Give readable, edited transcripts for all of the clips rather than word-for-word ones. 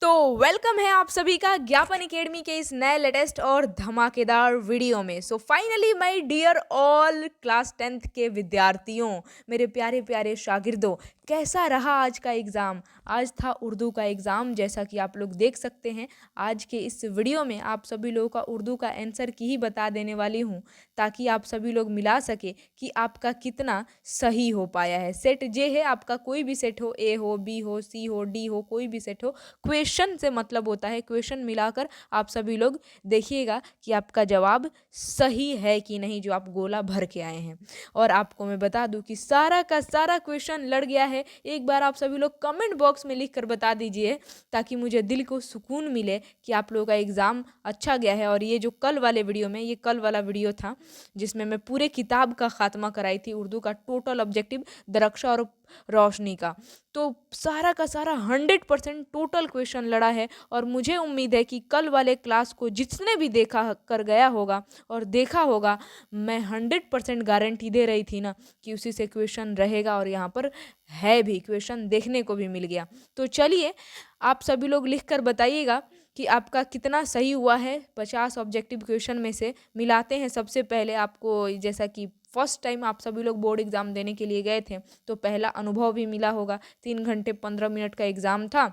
तो वेलकम है आप सभी का ज्ञापन एकेडमी के इस नए लेटेस्ट और धमाकेदार वीडियो में। So finally my dear all class 10th के विद्यार्थियों, मेरे प्यारे प्यारे शागिर्दों, कैसा रहा आज का एग्ज़ाम। आज था उर्दू का एग्ज़ाम, जैसा कि आप लोग देख सकते हैं। आज के इस वीडियो में आप सभी लोगों का उर्दू का आंसर की ही बता देने वाली हूँ, ताकि आप सभी लोग मिला सके कि आपका कितना सही हो पाया है। सेट जे है आपका, कोई भी सेट हो, ए हो, बी हो, सी हो, डी हो, कोई भी सेट हो, क्वेश्चन से मतलब होता है। क्वेश्चन मिलाकर आप सभी लोग देखिएगा कि आपका जवाब सही है कि नहीं, जो आप गोला भर के आए हैं। और आपको मैं बता दूं कि सारा का सारा क्वेश्चन लड़ गया है। एक बार आप सभी लोग कमेंट बॉक्स में लिख कर बता दीजिए, ताकि मुझे दिल को सुकून मिले कि आप लोगों का एग्ज़ाम अच्छा गया है। और ये जो कल वाले वीडियो में, ये कल वाला वीडियो था जिसमें मैं पूरे किताब का खात्मा कराई थी, उर्दू का टोटल ऑब्जेक्टिव दरक्षा और रोशनी का, तो सारा का सारा 100% टोटल क्वेश्चन लड़ा है। और मुझे उम्मीद है कि कल वाले क्लास को जिसने भी देखा कर गया होगा और देखा होगा, मैं 100% गारंटी दे रही थी ना कि उसी से क्वेश्चन रहेगा। और यहाँ पर है भी, क्वेश्चन देखने को भी मिल गया। तो चलिए आप सभी लोग लिख कर बताइएगा कि आपका कितना सही हुआ है 50 ऑब्जेक्टिव क्वेश्चन में से। मिलाते हैं सबसे पहले आपको, जैसा कि फर्स्ट टाइम आप सभी लोग बोर्ड एग्ज़ाम देने के लिए गए थे, तो पहला अनुभव भी मिला होगा। 3 घंटे 15 मिनट का एग्ज़ाम था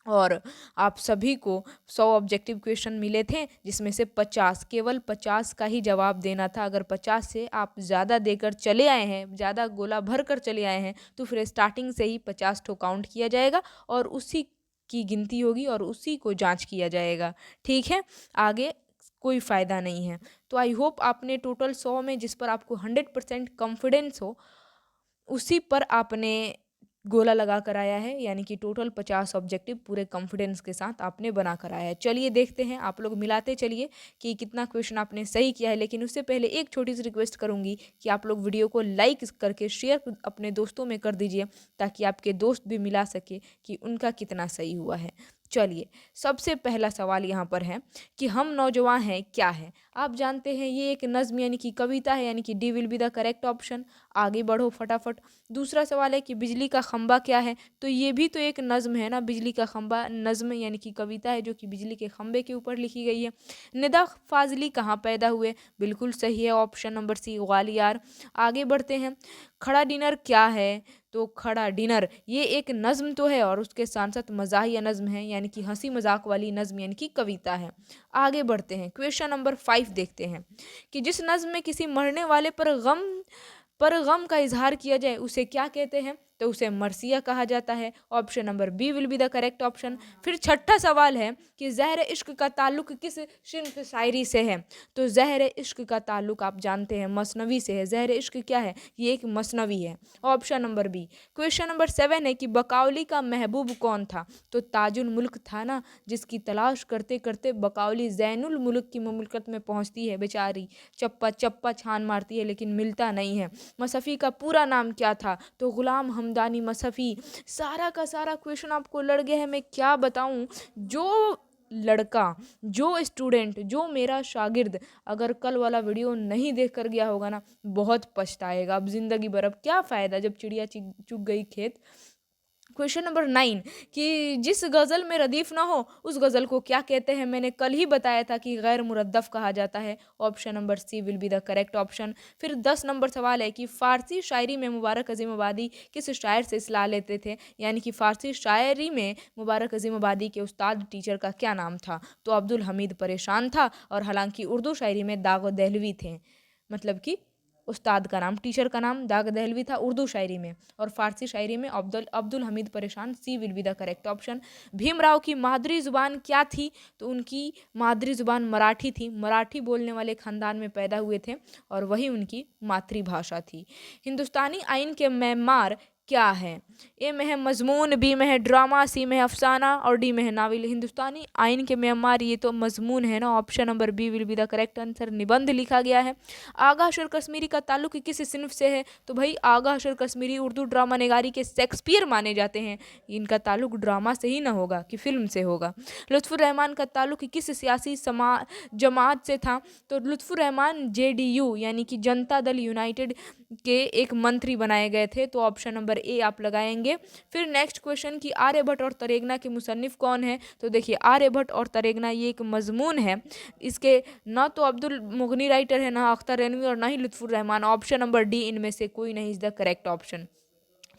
और आप सभी को 100 ऑब्जेक्टिव क्वेश्चन मिले थे, जिसमें से 50, केवल 50 का ही जवाब देना था। अगर 50 से आप ज़्यादा देकर चले आए हैं, ज़्यादा गोला भर कर चले आए हैं, तो फिर स्टार्टिंग से ही 50 ठो काउंट किया जाएगा और उसी की गिनती होगी और उसी को जांच किया जाएगा। ठीक है, आगे कोई फ़ायदा नहीं है। तो आई होप आपने टोटल 100 में जिस पर आपको 100% कॉन्फिडेंस हो, उसी पर आपने गोला लगा कर आया है, यानी कि टोटल 50 ऑब्जेक्टिव पूरे कॉन्फिडेंस के साथ आपने बना कर आया है। चलिए देखते हैं, आप लोग मिलाते चलिए कि कितना क्वेश्चन आपने सही किया है। लेकिन उससे पहले एक छोटी सी रिक्वेस्ट करूंगी कि आप लोग वीडियो को लाइक करके शेयर अपने दोस्तों में कर दीजिए, ताकि आपके दोस्त भी मिला सके कि उनका कितना सही हुआ है। चलिए, सबसे पहला सवाल यहाँ पर है कि हम नौजवान हैं क्या है। आप जानते हैं ये एक नज़्म यानी कि कविता है, यानी कि D will be the correct option. आगे बढ़ो फटाफट। दूसरा सवाल है कि बिजली का खंबा क्या है, तो ये भी तो एक नज़्म है ना। बिजली का खंबा नज़्म यानी कि कविता है, जो कि बिजली के खंबे के ऊपर लिखी गई है। निदा फाजली कहाँ पैदा हुए, बिल्कुल सही है, ऑप्शन नंबर सी, ग्वालियर। आगे बढ़ते हैं, खड़ा डिनर क्या है, तो खड़ा डिनर ये एक नज़्म तो है और उसके साथ साथ मज़ाहिया नज़्म है, यानी कि हंसी मजाक वाली नज़्म यानी कि कविता है। आगे बढ़ते हैं, क्वेश्चन नंबर 5 देखते हैं कि जिस नज़्म में किसी मरने वाले पर गम का इजहार किया जाए उसे क्या कहते हैं, तो उसे मरसिया कहा जाता है। Option number B will be the correct option. फिर छठा सवाल है कि ज़हर इश्क का ताल्लुक किस सिन्फ शायरी से है, तो ज़हर इश्क का ताल्लुक आप जानते हैं मसनवी से है। ज़हर इश्क क्या है, ये एक मसनवी है, option number B. Question number 7 है कि बकाउली का महबूब कौन था, तो ताजुल मुल्क था ना, जिसकी तलाश करते करते बकाउली जैनुल मुल्क की मुमलकत में पहुंचती है। बेचारी चप्पा चप्पा छान मारती है लेकिन मिलता नहीं है। मसफ़ी का पूरा नाम क्या था, तो गुलाम हमदानी मसफ़ी। सारा का सारा क्वेश्चन आपको लड़ गया है। मैं क्या बताऊं, जो लड़का, जो स्टूडेंट, जो मेरा शागिर्द अगर कल वाला वीडियो नहीं देख कर गया होगा ना, बहुत पछताएगा अब ज़िंदगी भर। अब क्या फ़ायदा जब चिड़िया चुग गई खेत। क्वेश्चन नंबर 9 कि जिस गज़ल में रदीफ ना हो उस गज़ल को क्या कहते हैं। मैंने कल ही बताया था कि गैर मुरद्दफ़ कहा जाता है। Option number C will be the correct option. फिर 10 नंबर सवाल है कि फ़ारसी शायरी में मुबारक अज़ीम आबादी किस शायर से इस्लाह लेते थे, यानी कि फ़ारसी शायरी में मुबारक अज़ीम आबादी के उस्ताद टीचर का क्या नाम था, तो अब्दुल हमीद परेशान था। और हालांकि उर्दू शायरी में दाग दहलवी थे, मतलब कि उस्ताद का नाम, टीचर का नाम दाग दहलवी था उर्दू शायरी में, और फारसी शायरी में अब्दुल हमीद परेशान। C will be the correct option. Bhimrao की मादरी ज़ुबान क्या थी, तो उनकी मादरी ज़ुबान मराठी थी। मराठी बोलने वाले ख़ानदान में पैदा हुए थे और वही उनकी मातृभाषा थी। हिंदुस्तानी आइन के मेमार क्या है, ए में है मजमून, बी में है ड्रामा, सी में है अफसाना और डी में है नावल। हिंदुस्तानी आइन के मेमार, ये तो मजमून है ना, option number B will be the correct answer. निबंध लिखा गया है। आगा अशर कश्मीरी का ताल्लुक किस सिन्फ से है, तो भाई आगा अशर कश्मीरी उर्दू ड्रामा निगारी के शेक्सपियर माने जाते हैं। इनका ताल्लुक ड्रामा से ही ना होगा कि फिल्म से होगा। लुत्फुर रहमान का ताल्लुक किस सियासी जमात से था, तो लुत्फुर रहमान JDU यानी कि जनता दल यूनाइटेड के एक मंत्री बनाए गए थे, तो ऑप्शन नंबर नंबर ए आप लगाएंगे। फिर नेक्स्ट क्वेश्चन कि आर्यभट्ट और तरेगना के मुसन्निफ कौन है, तो देखिए आर्यभट्ट और तरेगना ये एक मजमून है, इसके ना तो अब्दुल मुगनी राइटर है, ना अख्तर रेनवी और ना ही Lutfur Rahman. Option number D इनमें से कोई नहीं इज द करेक्ट ऑप्शन।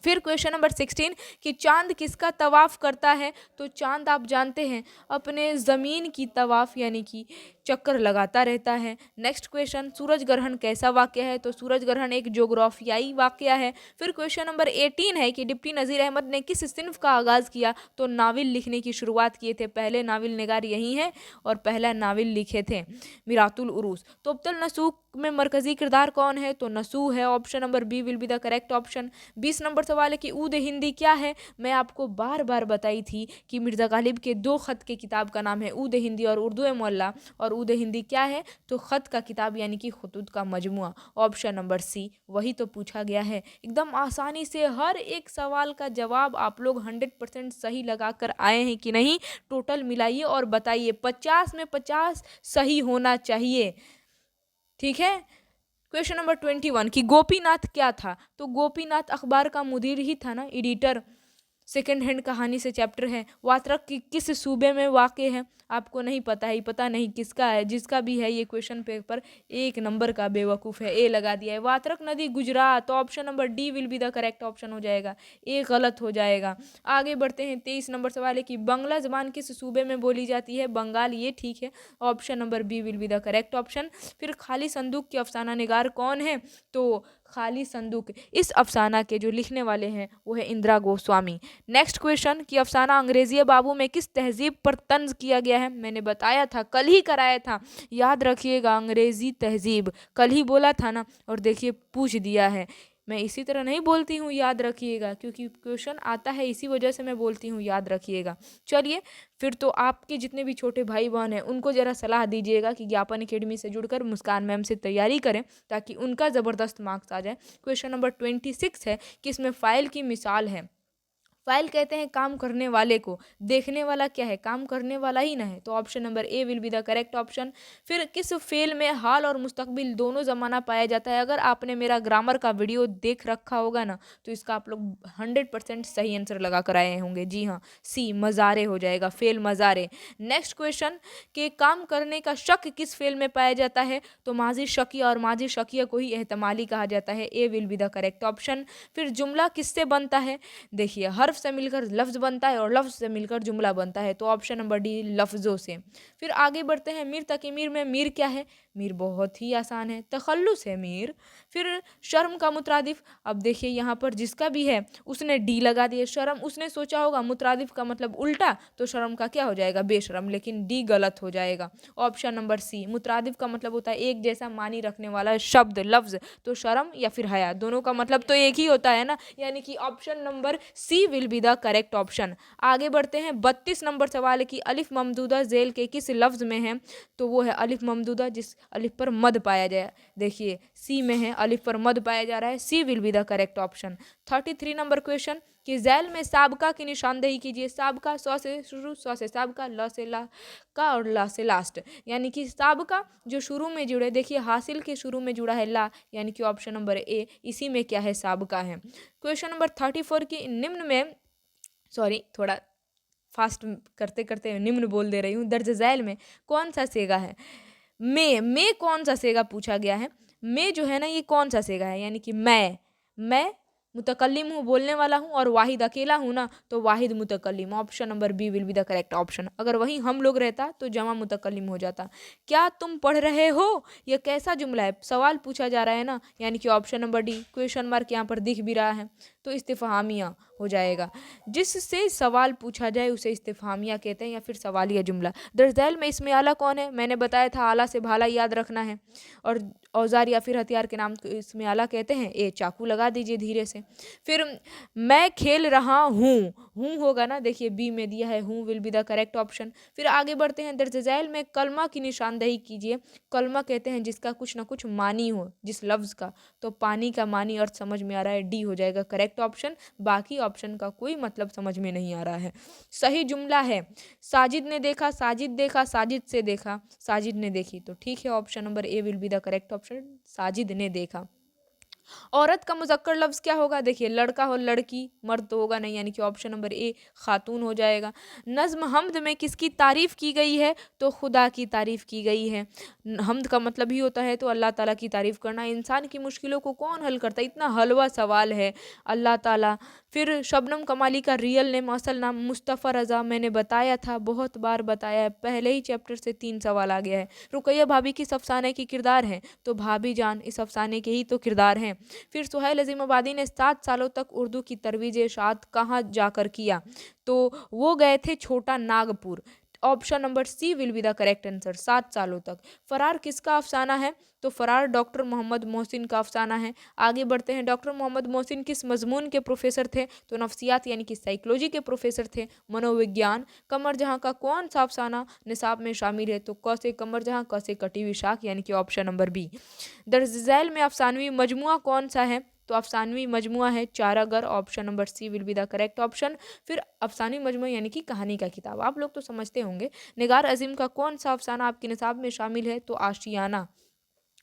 फिर क्वेश्चन नंबर 16 कि चांद किसका तवाफ करता है, तो चांद आप जानते हैं अपने ज़मीन की तवाफ यानी कि चक्कर लगाता रहता है। नेक्स्ट क्वेश्चन सूरज ग्रहण कैसा वाक़या है, तो सूरज ग्रहण एक जोग्राफियाई वाक़या है। फिर क्वेश्चन नंबर 18 है कि डिप्टी नज़ीर अहमद ने किस सिन्फ का आगाज़ किया, तो नावल लिखने की शुरुआत किए थे, पहले नावल निगार यही है और पहला नावल लिखे थे मिरातुल उरूस। तो अब्दुल नसूख में मरकजी किरदार कौन है, तो नसूह है। Option number B will be the correct option. 20 नंबर सवाल है कि ऊद हिंदी क्या है। मैं आपको बार बार बताई थी कि मिर्ज़ा गालिब के 2 ख़त के किताब का नाम है ऊद हिंदी और उर्दू मोहल्ला, और ऊद हिंदी क्या है, तो ख़त का किताब यानी कि खुतूत का मजमुआ। ऑप्शन नंबर सी वही तो पूछा गया है। एकदम आसानी से हर एक सवाल का जवाब आप लोग 100% सही लगा कर आए हैं कि नहीं, टोटल मिलाइए और बताइए। 50 में 50 सही होना चाहिए, ठीक है। क्वेश्चन नंबर 21 कि गोपीनाथ क्या था, तो गोपीनाथ अखबार का मुदीर ही था ना, एडिटर। सेकेंड हैंड कहानी से चैप्टर है। वात्रक की किस सूबे में वाक़ है, आपको नहीं पता है, पता नहीं किसका है, जिसका भी है ये क्वेश्चन पेपर 1 नंबर का बेवकूफ़ है, ए लगा दिया है। वात्रक नदी गुजरात, तो option number D will be the correct option हो जाएगा, ए गलत हो जाएगा। आगे बढ़ते हैं, 23 नंबर सवाल है कि बंगला ज़बान किस सूबे में बोली जाती है, बंगाल, ये ठीक है, option number B will be the correct option. फिर खाली संदूक के अफसाना निगार कौन है, तो खाली संदूक इस अफसाना के जो लिखने वाले हैं वो है इंदिरा गोस्वामी। नेक्स्ट क्वेश्चन कि अफसाना अंग्रेजी बाबू में किस तहजीब पर तंज किया गया है, मैंने बताया था, कल ही कराया था, याद रखिएगा, अंग्रेजी तहजीब कल ही बोला था ना, और देखिए पूछ दिया है। मैं इसी तरह नहीं बोलती हूँ याद रखिएगा, क्योंकि क्वेश्चन आता है इसी वजह से मैं बोलती हूँ याद रखिएगा। चलिए फिर तो आपके जितने भी छोटे भाई बहन हैं उनको ज़रा सलाह दीजिएगा कि ज्ञापन एकेडमी से जुड़कर मुस्कान मैम से तैयारी करें, ताकि उनका ज़बरदस्त मार्क्स आ जाए। क्वेश्चन नंबर 26 है कि इसमें फ़ाइल की मिसाल है। फाइल कहते हैं काम करने वाले को, देखने वाला क्या है, काम करने वाला ही ना है, तो option number A will be the correct option. फिर किस फेल में हाल और मुस्तकबिल दोनों ज़माना पाया जाता है, अगर आपने मेरा ग्रामर का वीडियो देख रखा होगा ना, तो इसका आप लोग 100% सही आंसर लगा कर आए होंगे। जी हाँ, सी मज़ारे हो जाएगा, फेल मज़ारे। नेक्स्ट क्वेश्चन के काम करने का शक किस फेल में पाया जाता है, तो माजी शकिया, और माजी शकिया को ही एहतमाली कहा जाता है, A will be the correct option. फिर जुमला किससे बनता है, देखिए हर्फ से मिलकर लफ्ज़ बनता है और लफ्ज़ से मिलकर जुमला बनता है, तो ऑप्शन नंबर डी लफ्ज़ों से। फिर आगे बढ़ते हैं, मीर तकी मीर में मीर क्या है, मीर बहुत ही आसान है, तखल्लुस है मीर। फिर शर्म का मुतरादिफ, अब देखिए यहाँ पर जिसका भी है उसने डी लगा दिया, शर्म उसने सोचा होगा मुतरादिफ का मतलब उल्टा, तो शर्म का क्या हो जाएगा, बेशरम, लेकिन डी गलत हो जाएगा। ऑप्शन नंबर सी मुतरादिफ का मतलब होता है एक जैसा मानी रखने वाला शब्द, लफ्ज़, तो शर्म या फिर हया, दोनों का मतलब तो एक ही होता है ना, यानी कि option number C will be the correct option. आगे बढ़ते हैं, 32 नंबर सवाल है कि अलिफ ममदूदा जेल के किस लफ्ज़ में है, तो वो है अलिफ ममदूदा जिस अलिफ पर मद पाया जाए, देखिए सी में है, अलिफ पर मद पाया जा रहा है, C will be the correct option. 33 number question कि झैल में साबका की निशानदेही कीजिए, साबका सौ से शुरू, सौ से साबका, ल से ला का और ला से लास्ट, यानी कि साबका जो शुरू में जुड़े, देखिए हासिल के शुरू में जुड़ा है ला, यानी कि ऑप्शन नंबर ए इसी में क्या है, साबका है। क्वेश्चन नंबर 34 की निम्न में, सॉरी थोड़ा फास्ट करते करते निम्न बोल दे रही हूँ, दर्ज झैल में कौन सा सेगा है, मैं कौन सा सेगा पूछा गया है। मैं जो है ना ये कौन सा सेगा है, यानी कि मैं मुतकल्लिम हूँ, बोलने वाला हूँ, और वाहिद अकेला हूँ ना, तो वाहिद मुतकल्लिम, option number B will be the correct option. अगर वहीं हम लोग रहता तो जमा मुतकल्लिम हो जाता। क्या तुम पढ़ रहे हो, यह कैसा जुमला है, सवाल पूछा जा रहा है ना, यानी कि option number D, question mark यहाँ पर दिख भी रहा है, तो इस्तिफहामिया हो जाएगा। जिससे सवाल पूछा जाए उसे इस्तिफहामिया कहते हैं या फिर सवालिया जुमला। दर्ज झैल में इसमें आला कौन है, मैंने बताया था आला से भाला याद रखना है, और औजार या फिर हथियार के नाम को इसमें आला कहते हैं, ए चाकू लगा दीजिए धीरे से। फिर मैं खेल रहा हूँ, हूँ होगा ना, देखिए बी में दिया है, हूँ will be the correct option. फिर आगे बढ़ते हैं, दर्ज झैल में कलमा की निशानदेही कीजिए। कलमा कहते हैं जिसका कुछ ना कुछ मानी हो, जिस लफ्ज़ का, तो पानी का मानी अर्थ समझ में आ रहा है, डी हो जाएगा करेक्ट ऑप्शन, बाकी ऑप्शन का कोई मतलब समझ में नहीं आ रहा है। सही जुमला है, साजिद ने देखा, साजिद देखा, साजिद से देखा, साजिद ने देखी, तो ठीक है, option number A will be the correct option, Sajid ने देखा। औरत का मुज़क्कर लफ्ज़ क्या होगा? देखिए लड़का हो लड़की, मर्द तो होगा नहीं, यानी कि ऑप्शन नंबर ए खातून हो जाएगा। नज़्म हम्द में किसकी तारीफ़ की गई है? तो खुदा की तारीफ़ की गई है। हम्द का मतलब ही होता है तो अल्लाह ताला की तारीफ़ करना। इंसान की मुश्किलों को कौन हल करता है? इतना हलवा सवाल है, अल्लाह ताला। फिर शबनम कमाली का रियल नेम, असल नाम मुस्तफ़ा रज़ा, मैंने बताया था, बहुत बार बताया है, पहले ही चैप्टर से 3 सवाल आ गया है। रुकैया भाभी किस अफ़साने की किरदार हैं? तो भाभी जान इस अफ़साने के ही तो किरदार हैं। फिर सुहेल अज़ीमाबादी ने 7 सालों तक उर्दू की तरवीज इरशाद कहाँ जाकर किया? तो वो गए थे Chota Nagpur. Option number C will be the correct answer, 7 सालों तक। फरार किसका अफसाना है? तो फरार डॉक्टर मोहम्मद मोहसिन का अफसाना है। आगे बढ़ते हैं, डॉक्टर मोहम्मद मोहसिन किस मजमून के प्रोफेसर थे? तो नफ्सियात यानी कि साइकोलॉजी के प्रोफेसर थे। मनोविज्ञान। कमर जहाँ का कौन सा अफसाना निसाब में शामिल है? तो क से कमर जहाँ, क से कटी हुई शाख, यानी कि ऑप्शन नंबर बी। दर्ज झैल में अफसानवी मजमुआ कौन सा है? तो अफसानवी मजमुआ है Charagar, option number C will be the correct option. फिर अफसानवी मजमुआ यानी कि कहानी का किताब, आप लोग तो समझते होंगे। निगार अजीम का कौन सा अफसाना आपके निसाब में शामिल है? तो आशियाना,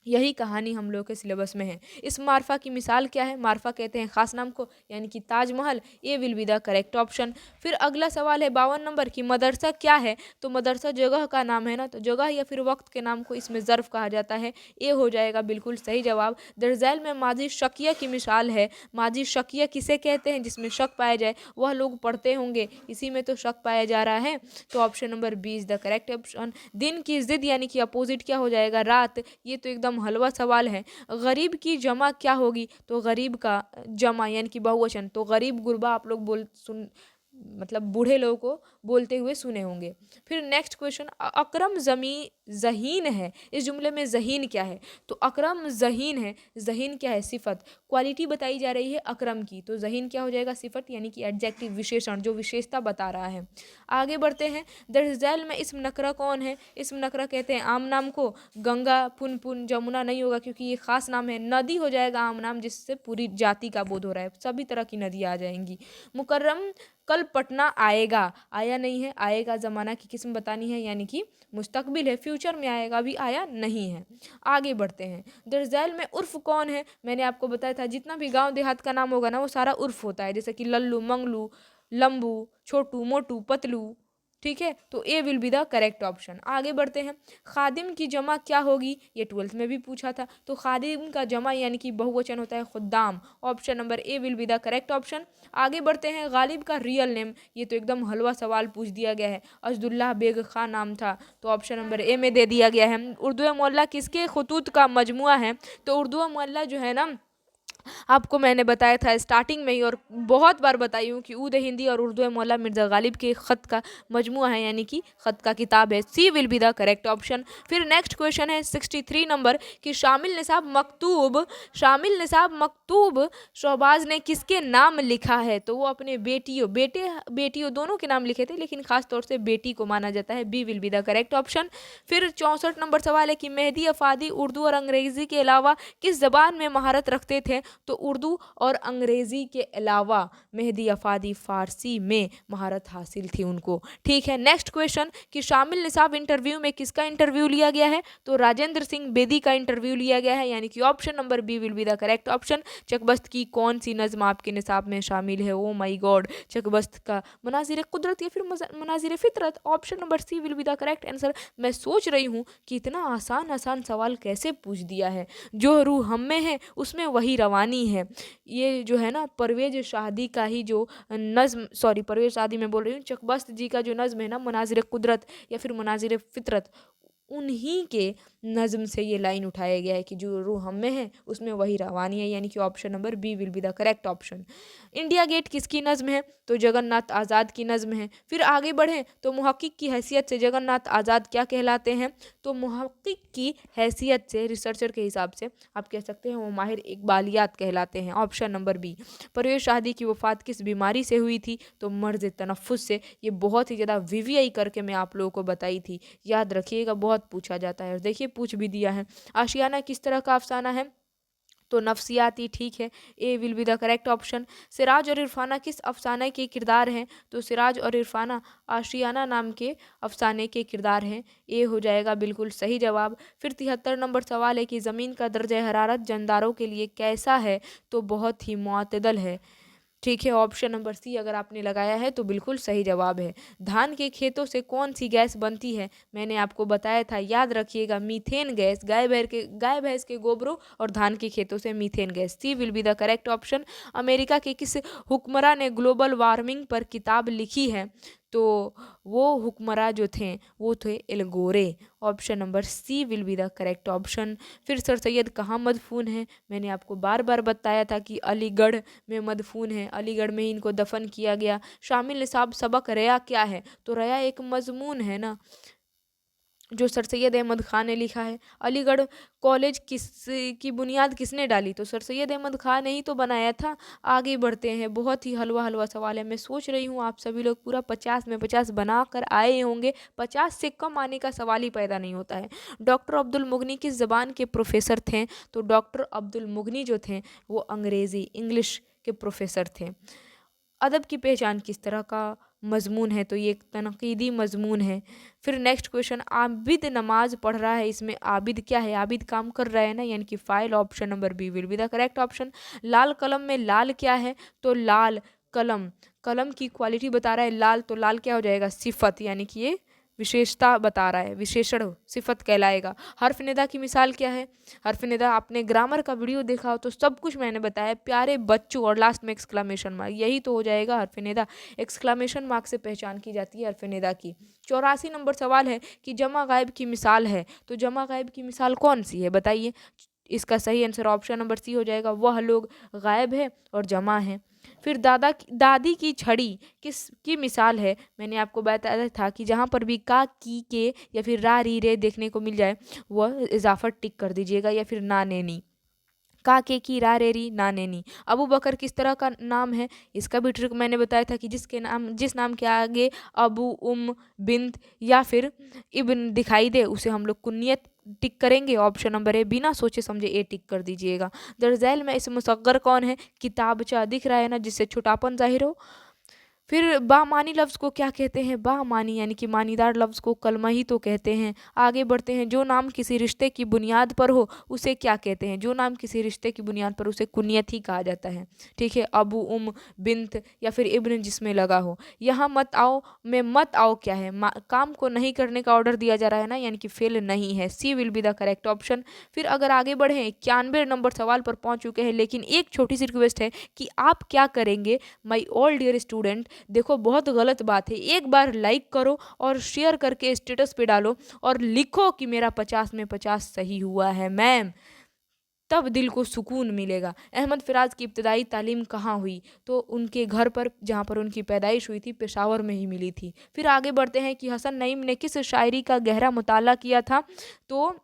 यही कहानी हम लोग के सिलेबस में है। इस मारफा की मिसाल क्या है? मारफा कहते हैं खास नाम को, यानी कि Taj Mahal, A will be the correct option. फिर अगला सवाल है 52 नंबर की, मदरसा क्या है? तो मदरसा जगह का नाम है ना, तो जगह या फिर वक्त के नाम को इसमें ज़र्फ कहा जाता है, ए हो जाएगा बिल्कुल सही जवाब। दरजैल में माजी शकिया की मिसाल है। माजी शकिया किसे कहते हैं? जिसमें शक पाया जाए, वह लोग पढ़ते होंगे, इसी में तो शक पाया जा रहा है, तो option number B is the correct option. दिन की ज़िद यानी कि अपोजिट क्या हो जाएगा? रात, ये तो एकदम हलवा सवाल है। गरीब की जमा क्या होगी? तो गरीब का जमा यानी कि बहुवचन, तो गरीब गुरबा आप लोग बोल सुन मतलब बूढ़े लोगों को बोलते हुए सुने होंगे। फिर नेक्स्ट क्वेश्चन, अकरम जमी ज़हीन है, इस जुमले में ज़हीन क्या है? तो अकरम ज़हीन है, ज़हीन क्या है? सिफत, क्वालिटी बताई जा रही है अकरम की, तो ज़हीन क्या हो जाएगा? सिफत यानी कि एडजेक्टिव, विशेषण, जो विशेषता बता रहा है। आगे बढ़ते हैं, दर्ज झैल में इस्म नकरा कौन है? इस्म नकरा कहते हैं आम नाम को। गंगा, पुन, जमुना नहीं होगा क्योंकि ये खास नाम है। नदी हो जाएगा आम नाम, जिससे पूरी जाति का बोध हो रहा है, सभी तरह की नदियाँ आ जाएंगी। मुकर्रम कल पटना आएगा, आया नहीं है, आएगा ज़माना की किस्म बतानी है, यानी कि मुस्तकबिल है, फ्यूचर में आएगा, अभी आया नहीं है। आगे बढ़ते हैं, दर्ज झैल में उर्फ कौन है? मैंने आपको बताया था जितना भी गांव देहात का नाम होगा ना, वो सारा उर्फ होता है, जैसे कि लल्लू, मंगलू, लंबू, छोटू, मोटू, पतलू, ठीक है, तो A will be the correct option. आगे बढ़ते हैं, खादिम की जमा क्या होगी? ये 12th में भी पूछा था, तो खादिम का जमा यानी कि बहुवचन होता है खुद्दाम, option number A will be the correct option. आगे बढ़ते हैं, गालिब का रियल नेम, ये तो एकदम हलवा सवाल पूछ दिया गया है, अजदुल्लाह बेग खां नाम था, तो ऑप्शन नंबर ए में दे दिया गया है। उर्दू मोहल्ला किसके खतूत का मजमुआ है? तो उर्दू मोहल्ला जो है ना, आपको मैंने बताया था स्टार्टिंग में ही, और बहुत बार बताई हूँ कि ऊद हिंदी और उर्दू मौला मिर्ज़ा गालिब के ख़त का मजमुआ है, यानी कि ख़त का किताब है, C will be the correct option. फिर नेक्स्ट क्वेश्चन है 63 नंबर कि शामिल निसाब मकतूब शहबाज ने किसके नाम लिखा है? तो वो अपने बेटियों दोनों के नाम लिखे थे, लेकिन खास तौर से बेटी को माना जाता है, B will be the correct option. फिर 64 नंबर सवाल है कि मेहदी अफादी उर्दू और अंग्रेज़ी के अलावा किस ज़बान में महारत रखते थे? तो उर्दू और अंग्रेज़ी के अलावा मेहदी अफादी फ़ारसी में महारत हासिल थी उनको, ठीक है। नेक्स्ट क्वेश्चन कि शामिल निसाब इंटरव्यू में किसका इंटरव्यू लिया गया है? तो राजेंद्र सिंह बेदी का इंटरव्यू लिया गया है, यानी कि option number B will be the correct option. Chakbast की कौन सी नज़म आपके निसाब में शामिल है? ओ माई गॉड, चकबस्त का मनाजिर कुदरत या फिर मनाजिर फितरत, option number C will be the correct answer. मैं सोच रही हूँ कि इतना आसान आसान सवाल कैसे पूछ दिया है, जो रूह हम में है उसमें वही रवानी है। ये जो है ना परवेज शादी का ही जो नज़्म, सॉरी परवेज शादी में बोल रही हूँ, चकबस्त जी का जो नज़्म है ना मनाजिर कुदरत या फिर मनाजिर फितरत, उन्हीं के नज़्म से ये लाइन उठाया गया है कि जो रूह हम में है उसमें वही रवानी है, यानी कि option number B will be the correct option. India Gate किसकी नज़्म है? तो जगन्नाथ आज़ाद की नज़्म है। फिर आगे बढ़ें तो मुहक्किक की हैसियत से जगन्नाथ आज़ाद क्या कहलाते हैं? तो मुहक्किक की हैसियत से, रिसर्चर के हिसाब से आप कह सकते हैं वो माहिर इकबालियात कहलाते हैं, ऑप्शन नंबर बी। परवेज शादी की वफ़ात किस बीमारी से हुई थी? तो मर्ज़ तनफ़ुस से। ये बहुत ही ज़्यादा वीवीआई करके मैं आप लोगों को बताई थी, याद रखिएगा, बहुत पूछा जाता है और देखिए पूछ भी दिया है। आशियाना किस तरह का अफसाना है? तो नफ्सियाती ठीक है, A will be the correct option. Siraj और इरफाना किस अफसाने के किरदार हैं? तो सिराज और इरफाना आशियाना नाम के अफसाने के किरदार हैं, ए हो जाएगा बिल्कुल सही जवाब। फिर 73 नंबर सवाल है कि ज़मीन का दर्जा हरारत जानदारों के लिए कैसा है? तो बहुत ही मुअतदल है, ठीक है, ऑप्शन नंबर सी अगर आपने लगाया है तो बिल्कुल सही जवाब है। धान के खेतों से कौन सी गैस बनती है? मैंने आपको बताया था, याद रखिएगा, मीथेन गैस, गाय भैंस के गोबरों और धान के खेतों से methane gas, C will be the correct option. America के किस हुक्मरान ने ग्लोबल वार्मिंग पर किताब लिखी है? तो वो हुक्मरान जो थे वो थे Al Gore, option number C will be the correct option. फिर सर सैयद कहाँ मदफून है? मैंने आपको बार बार बताया था कि अलीगढ़ में मदफून है, अलीगढ़ में ही इनको दफन किया गया। शामिल निसाब सबक रया क्या है? तो रया एक मजमून है ना, जो सर सैयद अहमद खान ने लिखा है। अलीगढ़ कॉलेज किस की बुनियाद किसने डाली? तो सर सैयद अहमद खान ने ही तो बनाया था। आगे बढ़ते हैं, बहुत ही हलवा हलवा सवाल है। मैं सोच रही हूँ आप सभी लोग पूरा 50 में 50 बना कर आए होंगे, 50 से कम आने का सवाल ही पैदा नहीं होता है। डॉक्टर अब्दुल मुगनी किस ज़बान के प्रोफेसर थे? तो डॉक्टर अब्दुल मुगनी जो थे वो अंग्रेज़ी इंग्लिश के प्रोफेसर थे। अदब की पहचान किस तरह का मजमून है? तो ये एक तनकीदी मजमून है। फिर नेक्स्ट क्वेश्चन, आबिद नमाज पढ़ रहा है, इसमें आबिद क्या है? आबिद काम कर रहा है ना, यानी कि file, option number B will be the correct option. लाल कलम में लाल क्या है? तो लाल कलम, कलम की क्वालिटी बता रहा है लाल, तो लाल क्या हो जाएगा? सिफत, यानी कि ये विशेषता बता रहा है, विशेषण सिफत कहलाएगा। हर्फ निदा की मिसाल क्या है? हर्फ निदा, आपने ग्रामर का वीडियो देखा हो तो सब कुछ मैंने बताया, प्यारे बच्चों, और लास्ट में एक्सक्लामेशन मार्क, यही तो हो जाएगा हर्फ निदा। एक्सक्लामेशन मार्क से पहचान की जाती है हर्फ निदा की। 84 नंबर सवाल है कि जमा गायब की मिसाल है, तो जमा गायब की मिसाल कौन सी है बताइए? इसका सही आंसर ऑप्शन नंबर सी हो जाएगा, वह लोग गायब है और जमा है। फिर दादी की छड़ी किस की मिसाल है? मैंने आपको बताया था कि जहाँ पर भी का, की, के या फिर रा, री, रे देखने को मिल जाए वह इजाफा टिक कर दीजिएगा, या फिर ना, नैनी, का, के, की, रा, रे, री, ना, नैनी। अबू बकर किस तरह का नाम है? इसका भी ट्रिक मैंने बताया था कि जिस नाम के आगे अबू, बिन्त या फिर इब्न दिखाई दे उसे हम लोग कुन्नियत टिक करेंगे, ऑप्शन नंबर ए, बिना सोचे समझे ए टिक कर दीजिएगा। दरअसल में इस मुसग्गर कौन है? किताबचा दिख रहा है ना, जिससे छोटापन जाहिर हो। फिर बामानी लफ्ज़ को क्या कहते हैं? बामानी यानी कि मानीदार लफ्ज़ को कलमा ही तो कहते हैं। आगे बढ़ते हैं, जो नाम किसी रिश्ते की बुनियाद पर हो उसे क्या कहते हैं? जो नाम किसी रिश्ते की बुनियाद पर, उसे कुनियत ही कहा जाता है, ठीक है। अबू, बिन्त या फिर इब्न जिसमें लगा हो। यहाँ मत आओ में मत आओ क्या है? काम को नहीं करने का ऑर्डर दिया जा रहा है ना, यानी कि फेल नहीं है, C will be the correct option. फिर अगर आगे बढ़ें, 91 नंबर सवाल पर पहुँच चुके हैं, लेकिन एक छोटी सी रिक्वेस्ट है कि आप क्या करेंगे माई ऑल डियर स्टूडेंट? देखो बहुत गलत बात है, एक बार लाइक करो और शेयर करके स्टेटस पे डालो और लिखो कि मेरा 50 में 50 सही हुआ है मैम, तब दिल को सुकून मिलेगा। अहमद फिराज की इब्तदाई तालीम कहाँ हुई? तो उनके घर पर, जहाँ पर उनकी पैदाइश हुई थी, पेशावर में ही मिली थी। फिर आगे बढ़ते हैं कि हसन नईम ने किस शायरी का गहरा मुताला किया था? तो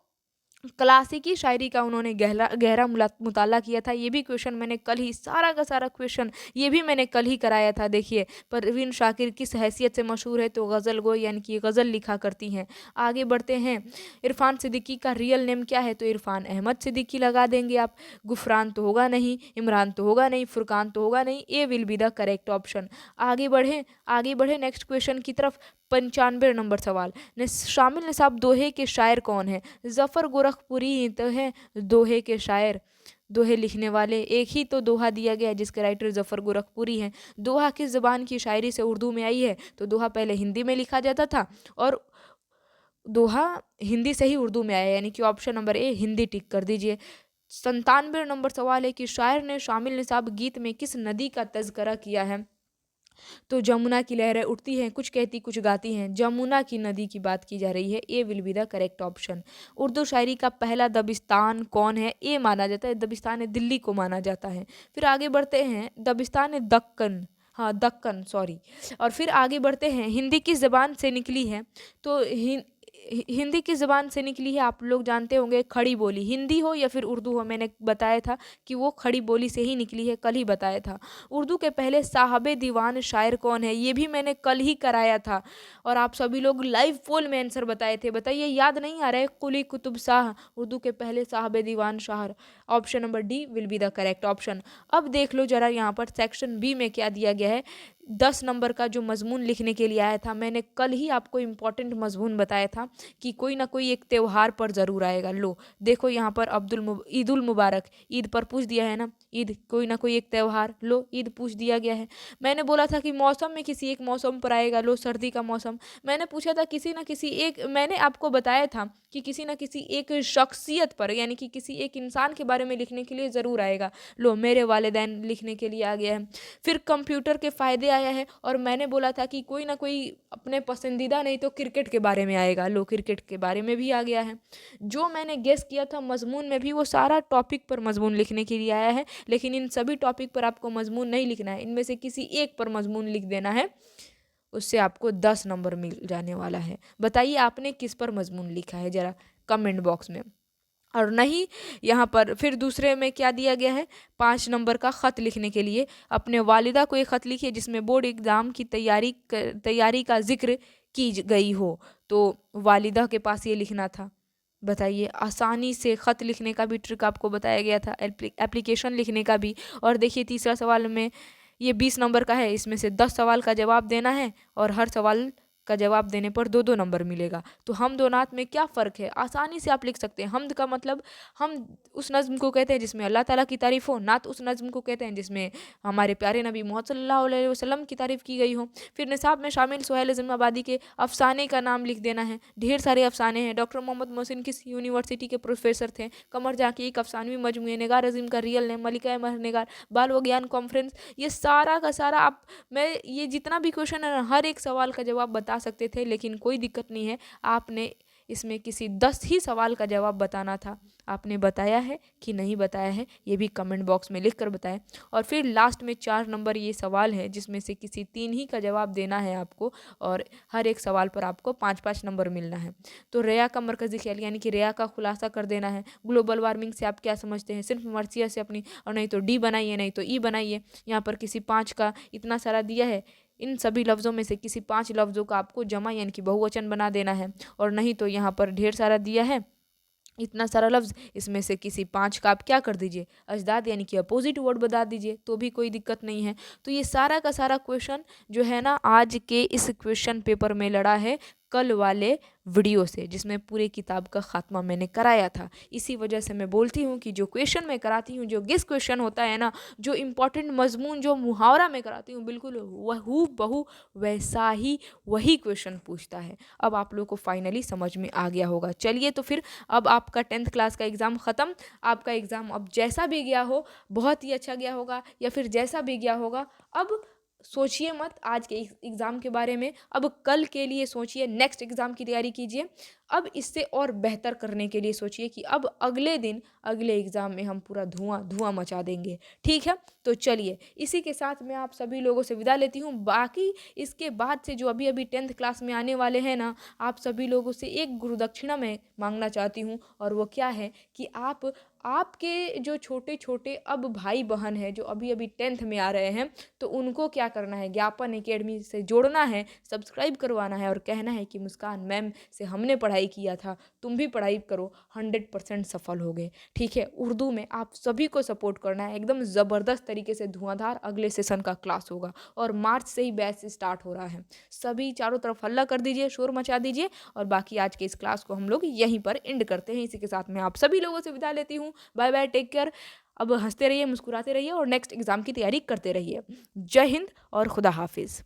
क्लासिकी शायरी का उन्होंने गहरा मुताला किया था। ये भी क्वेश्चन मैंने कल ही, सारा का सारा क्वेश्चन ये भी मैंने कल ही कराया था। देखिए, परवीन शाकिर किस हैसियत से मशहूर है? तो गज़ल गो, यानी कि गज़ल लिखा करती हैं। आगे बढ़ते हैं, इरफान सिद्दीकी का रियल नेम क्या है? तो इरफान अहमद सिद्दीकी लगा देंगे आप। गुफरान तो होगा नहीं, इमरान तो होगा नहीं, फुरकान तो होगा नहीं, A will be the correct option. आगे बढ़े नेक्स्ट क्वेश्चन की तरफ। 95 नंबर सवाल, शामिल निसाब दोहे के शायर कौन है? जफ़र गोरखपुरी ही तो है दोहे के शायर, दोहे लिखने वाले। एक ही तो दोहा दिया गया जिसके राइटर जफ़र गोरखपुरी हैं। दोहा किस ज़बान की शायरी से उर्दू में आई है? तो दोहा पहले हिंदी में लिखा जाता था और दोहा हिंदी से ही उर्दू में आया, यानी कि ऑप्शन नंबर ए, हिंदी टिक कर दीजिए। 97 नंबर सवाल है कि शायर ने शामिल निसाब गीत में किस नदी का तज़करा किया है? तो जमुना की लहरें उठती हैं, कुछ कहती कुछ गाती हैं, जमुना की नदी की बात की जा रही है, A will be the correct option. Urdu शायरी का पहला दबिस्तान कौन है? ए माना जाता है, दबिस्तान दिल्ली को माना जाता है। फिर आगे बढ़ते हैं, दबिस्तान दक्कन, हाँ दक्कन सॉरी। और फिर आगे बढ़ते हैं, हिंदी किस ज़बान से निकली है? तो हिंदी किस ज़बान से निकली है आप लोग जानते होंगे, खड़ी बोली। हिंदी हो या फिर उर्दू हो, मैंने बताया था कि वो खड़ी बोली से ही निकली है, कल ही बताया था। उर्दू के पहले साहबे दीवान शायर कौन है, ये भी मैंने कल ही कराया था और आप सभी लोग लाइव पोल में आंसर बताए थे। बताइए याद नहीं आ रहा है? कुली कुतुब शाह, उर्दू के पहले साहबे दीवान शायर। Option number D will be the correct option. अब देख लो जरा यहाँ पर सेक्शन बी में क्या दिया गया है। 10 नंबर का जो मजमून लिखने के लिए आया था, मैंने कल ही आपको इम्पोर्टेंट मजमून बताया था कि कोई ना कोई एक त्यौहार पर ज़रूर आएगा। लो देखो यहाँ पर ईद उल मुबारक, ईद पर पूछ दिया है ना, ईद कोई ना कोई एक त्यौहार, लो ईद पूछ दिया गया है। मैंने बोला था कि मौसम में किसी एक मौसम पर आएगा, लो सर्दी का मौसम। मैंने पूछा था किसी ना किसी एक, मैंने आपको बताया था कि किसी ना किसी एक शख्सियत पर, यानी कि किसी एक इंसान के बारे में लिखने के लिए ज़रूर आएगा। लो मेरे वालिदैन लिखने के लिए आ गया है। फिर कंप्यूटर के फ़ायदे आया है और मैंने बोला था कि कोई ना कोई अपने पसंदीदा नहीं तो क्रिकेट के बारे में आएगा, लो क्रिकेट के बारे में भी आ गया है। जो मैंने गेस किया था मजमून में भी, वो सारा टॉपिक पर मजमून लिखने के लिए आया है, लेकिन इन सभी टॉपिक पर आपको मजमून नहीं लिखना है, इनमें से किसी एक पर मजमून लिख देना है, उससे आपको 10 नंबर मिल जाने वाला है। बताइए आपने किस पर मजमून लिखा है, ज़रा कमेंट बॉक्स में। और नहीं, यहाँ पर फिर दूसरे में क्या दिया गया है, 5 नंबर का ख़त लिखने के लिए अपने वालिदा को एक ख़त लिखिए जिसमें बोर्ड एग्ज़ाम की तैयारी का जिक्र की गई हो। तो वालिदा के पास ये लिखना था। बताइए, आसानी से ख़त लिखने का भी ट्रिक आपको बताया गया था, एप्लीकेशन लिखने का भी। और देखिए तीसरा सवाल में ये 20 नंबर का है, इसमें से 10 सवाल का जवाब देना है और हर सवाल का जवाब देने पर 2-2 नंबर मिलेगा। तो हमद और नात में क्या फ़र्क है, आसानी से आप लिख सकते हैं। हमद का मतलब हम उस नज़्म को कहते हैं जिसमें अल्लाह ताला की तारीफ़ हो, नात उस नज़्म को कहते हैं जिसमें हमारे प्यारे नबी मोहम्मद सल्लल्लाहु अलैहि वसल्लम की तारीफ़ की गई हो। फिर निसाब में शामिल सुहेल आज़माबादी के अफ़साने का नाम लिख देना है। ढेर सारे अफ़साने हैं। डॉक्टर मोहम्मद मोहसिन किस यूनिवर्सिटी के प्रोफेसर थे? कमर जाकी एक अफ़सानवी मजमूए, निगार अज़ीम का रियल नेम, मलिका महर निगार, बाल विज्ञान कॉन्फ्रेंस। ये सारा का सारा आप, मैं ये जितना भी क्वेश्चन है ना, हर एक सवाल का जवाब बता सकते थे, लेकिन कोई दिक्कत नहीं है। आपने इसमें किसी 10 ही सवाल का जवाब बताना था। आपने बताया है कि नहीं बताया है, ये भी कमेंट बॉक्स में लिख कर बताएं। और फिर लास्ट में 4 नंबर ये सवाल है जिसमें से किसी 3 ही का जवाब देना है आपको, और हर एक सवाल पर आपको 5-5 नंबर मिलना है। तो रेया का मरकज़ी ख्याल, यानी कि रेया का खुलासा कर देना है। ग्लोबल वार्मिंग से आप क्या समझते हैं? सिर्फ मर्सिया से अपनी, और नहीं तो डी बनाइए, नहीं तो ई बनाइए। यहाँ पर किसी 5 का इतना सारा दिया है, इन सभी लफ्ज़ों में से किसी 5 लफ्ज़ों का आपको जमा यानी कि बहुवचन बना देना है। और नहीं तो यहाँ पर ढेर सारा दिया है, इतना सारा लफ्ज़, इसमें से किसी 5 का आप क्या कर दीजिए, अजदाद यानी कि अपोजिट वर्ड बता दीजिए, तो भी कोई दिक्कत नहीं है। तो ये सारा का सारा क्वेश्चन जो है ना, आज के इस क्वेश्चन पेपर में लड़ा है कल वाले वीडियो से, जिसमें पूरे किताब का ख़ात्मा मैंने कराया था। इसी वजह से मैं बोलती हूँ कि जो क्वेश्चन मैं कराती हूँ, जो गेस क्वेश्चन होता है ना, जो इम्पोर्टेंट मजमून जो मुहावरा मैं कराती हूँ, बिल्कुल वहू बहु वैसा ही वही क्वेश्चन पूछता है। अब आप लोग को फाइनली समझ में आ गया होगा। चलिए तो फिर अब आपका 10th क्लास का एग्ज़ाम ख़त्म। आपका एग्ज़ाम अब जैसा भी गया हो, बहुत ही अच्छा गया होगा या फिर जैसा भी गया होगा, अब सोचिए मत आज के एग्ज़ाम के बारे में। अब कल के लिए सोचिए, नेक्स्ट एग्ज़ाम की तैयारी कीजिए। अब इससे और बेहतर करने के लिए सोचिए कि अब अगले दिन अगले एग्ज़ाम में हम पूरा धुआं धुआं मचा देंगे। ठीक है, तो चलिए इसी के साथ मैं आप सभी लोगों से विदा लेती हूँ। बाकी इसके बाद से जो अभी अभी 10th क्लास में आने वाले हैं ना, आप सभी लोगों से एक गुरुदक्षिणा मैं मांगना चाहती हूँ, और वो क्या है कि आपके जो छोटे छोटे अब भाई बहन हैं जो अभी अभी 10th में आ रहे हैं, तो उनको क्या करना है, ज्ञापन एकेडमी से जोड़ना है, सब्सक्राइब करवाना है और कहना है कि मुस्कान मैम से हमने पढ़ाई किया था, तुम भी पढ़ाई करो, 100% सफल हो गए। ठीक है, उर्दू में आप सभी को सपोर्ट करना है, एकदम ज़बरदस्त तरीके से धुआंधार अगले सेशन का क्लास होगा और मार्च से ही बैच स्टार्ट हो रहा है। सभी चारों तरफ हल्ला कर दीजिए, शोर मचा दीजिए, और बाकी आज के इस क्लास को हम लोग यहीं पर एंड करते हैं। इसी के साथ मैं आप सभी लोगों से विदा लेती हूँ। Bye bye, take care. अब हंसते रहिए, मुस्कुराते रहिए और नेक्स्ट एग्ज़ाम की तैयारी करते रहिए। जय हिंद और खुदा हाफिज़।